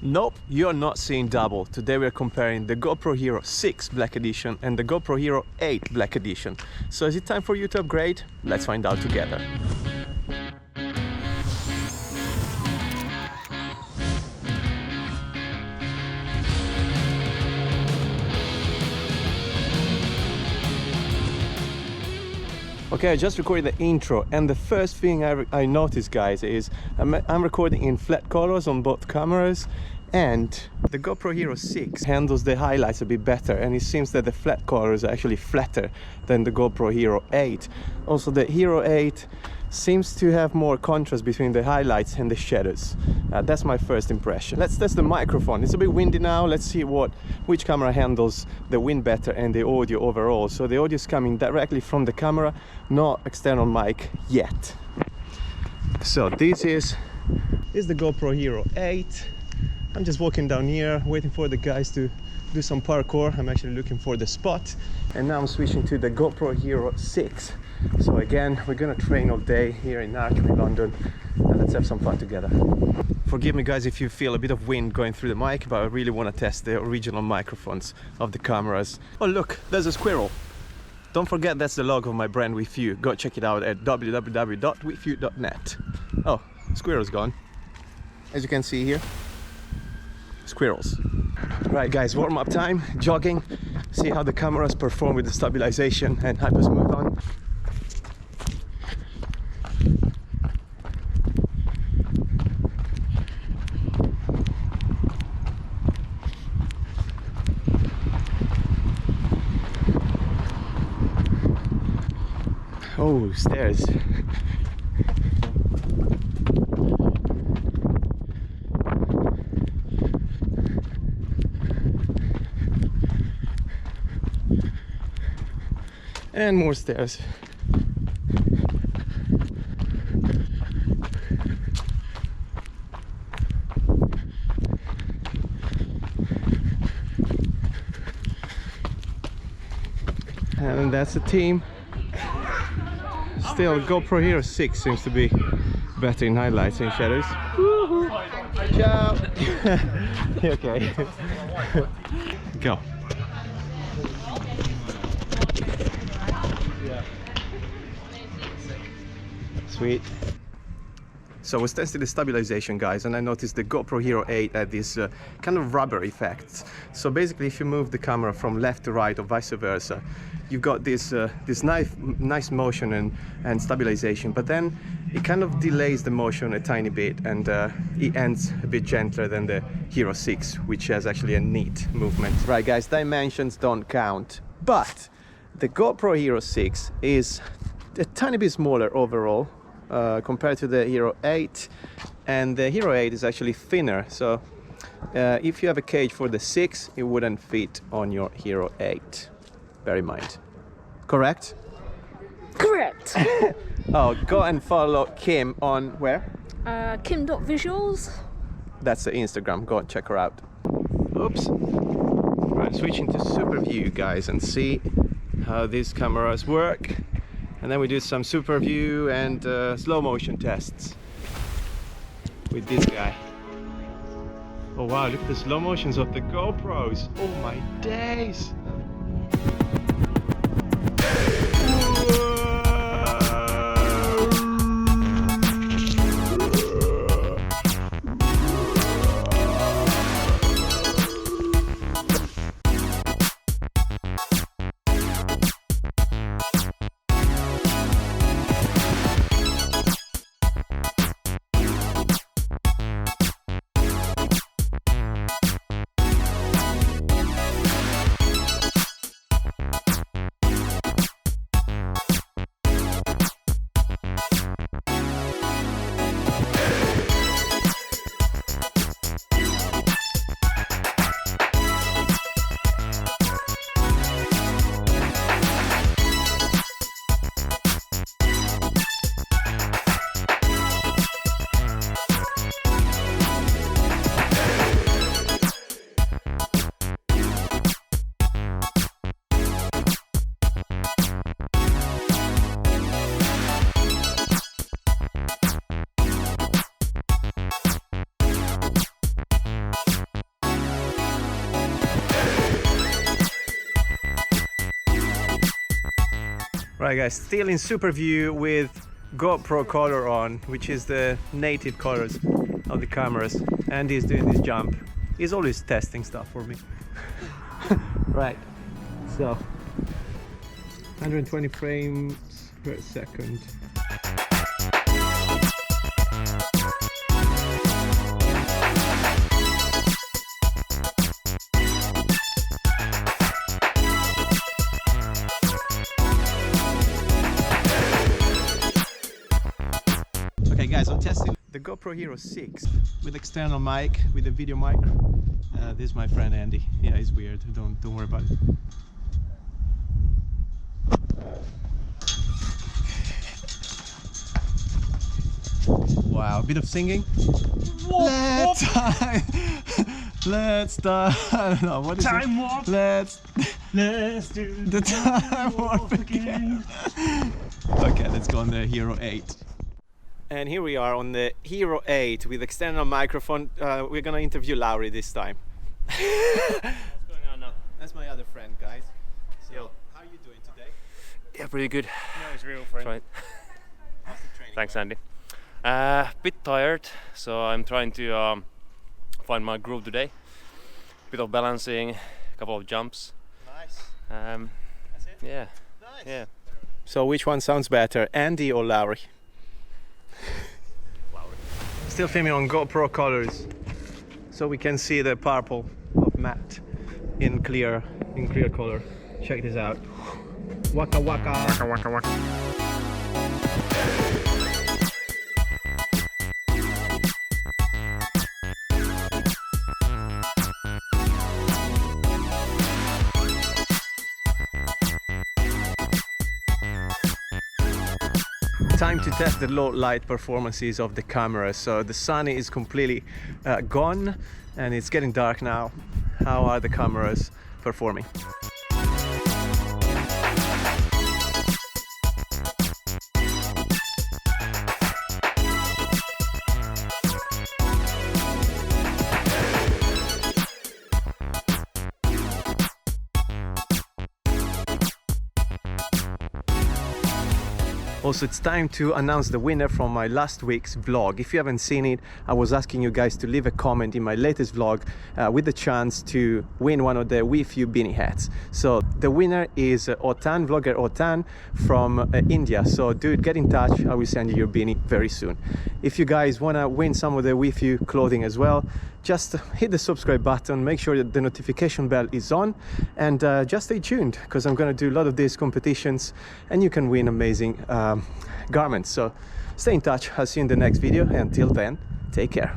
Nope, you're not seeing double. Today we're comparing the GoPro Hero 6 Black Edition and the GoPro Hero 8 Black Edition. So is it time for you to upgrade? Let's find out together. Okay, I just recorded the intro, and the first thing I noticed, guys, is I'm recording in flat colors on both cameras, and the GoPro Hero 6 handles the highlights a bit better, and it seems that the flat colors are actually flatter than the GoPro Hero 8. Also, the Hero 8 seems to have more contrast between the highlights and the shadows. That's my first impression. Let's test the microphone. It's a bit windy now. Let's see which camera handles the wind better and the audio overall. So the audio is coming directly from the camera, not external mic yet. So this is the GoPro Hero 8. I'm just walking down here, waiting for the guys to do some parkour. I'm actually looking for the spot. And now I'm switching to the GoPro Hero 6. So again, we're gonna train all day here in Archery, London, and let's have some fun together. Forgive me, guys, if you feel a bit of wind going through the mic, but I really want to test the original microphones of the cameras. Oh look, there's a squirrel. Don't forget, that's the logo of my brand WEFEW. Go check it out at www.wefew.net. Oh, squirrel's gone. As you can see here, squirrels. Right, guys, warm up time, jogging, see how the cameras perform with the stabilization and hypersmooth on. Oh, stairs. And more stairs. And that's the team. Still, GoPro Hero 6 seems to be better in highlights and shadows. Ciao! Okay. Go. Sweet. So I was testing the stabilization, guys, and I noticed the GoPro Hero 8 had this kind of rubber effect. So basically, if you move the camera from left to right or vice versa, you've got this nice motion and stabilization, but then it kind of delays the motion a tiny bit, and it ends a bit gentler than the Hero 6, which has actually a neat movement. Right, guys, dimensions don't count, but the GoPro Hero 6 is a tiny bit smaller overall compared to the Hero 8, and the Hero 8 is actually thinner, so if you have a cage for the 6, it wouldn't fit on your Hero 8. Bear in mind. Correct? Correct. Oh, go and follow Kim on where? Kim.visuals. That's the Instagram. Go and check her out. Oops. Right, switching to super view, guys, and see how these cameras work. And then we do some super view and slow motion tests with this guy. Oh wow, look at the slow motions of the GoPros. Oh my days. Right guys, still in super view with GoPro color on, which is the native colors of the cameras. Andy is doing this jump. He's always testing stuff for me. Right, so 120 frames per second. Okay guys, I'm testing the GoPro Hero 6 with external mic, with a video mic. This is my friend Andy. Yeah, he's weird. Don't worry about it. Wow, a bit of singing. Let's start. No, what is Time it? warp. Let's do the time warp again. Okay, let's go on the Hero 8. And here we are on the Hero 8 with external microphone. We're gonna interview Lowry this time. What's going on now? That's my other friend, guys. So, Yo. how are you doing today? Yeah, pretty good. No, it's real friend. Right. How's the training? Thanks, Andy. Bit tired, so I'm trying to find my groove today. Bit of balancing, a couple of jumps. Nice. That's it? Yeah. Nice. Yeah. So which one sounds better, Andy or Lowry? Lowry. Still filming on GoPro colors, so we can see the purple of Matt in clear color. Check this out. Waka waka. Waka waka waka. Time to test the low light performances of the camera. So the sun is completely gone and it's getting dark now. How are the cameras performing? Also, it's time to announce the winner from my last week's vlog. If you haven't seen it, I was asking you guys to leave a comment in my latest vlog with the chance to win one of the WEFEW beanie hats. So the winner is Otan, vlogger Otan from India. So dude, get in touch. I will send you your beanie very soon. If you guys want to win some of the WEFEW clothing as well, just hit the subscribe button, make sure that the notification bell is on, and just stay tuned because I'm going to do a lot of these competitions and you can win amazing garments. So stay in touch. I'll see you in the next video. Until then, take care.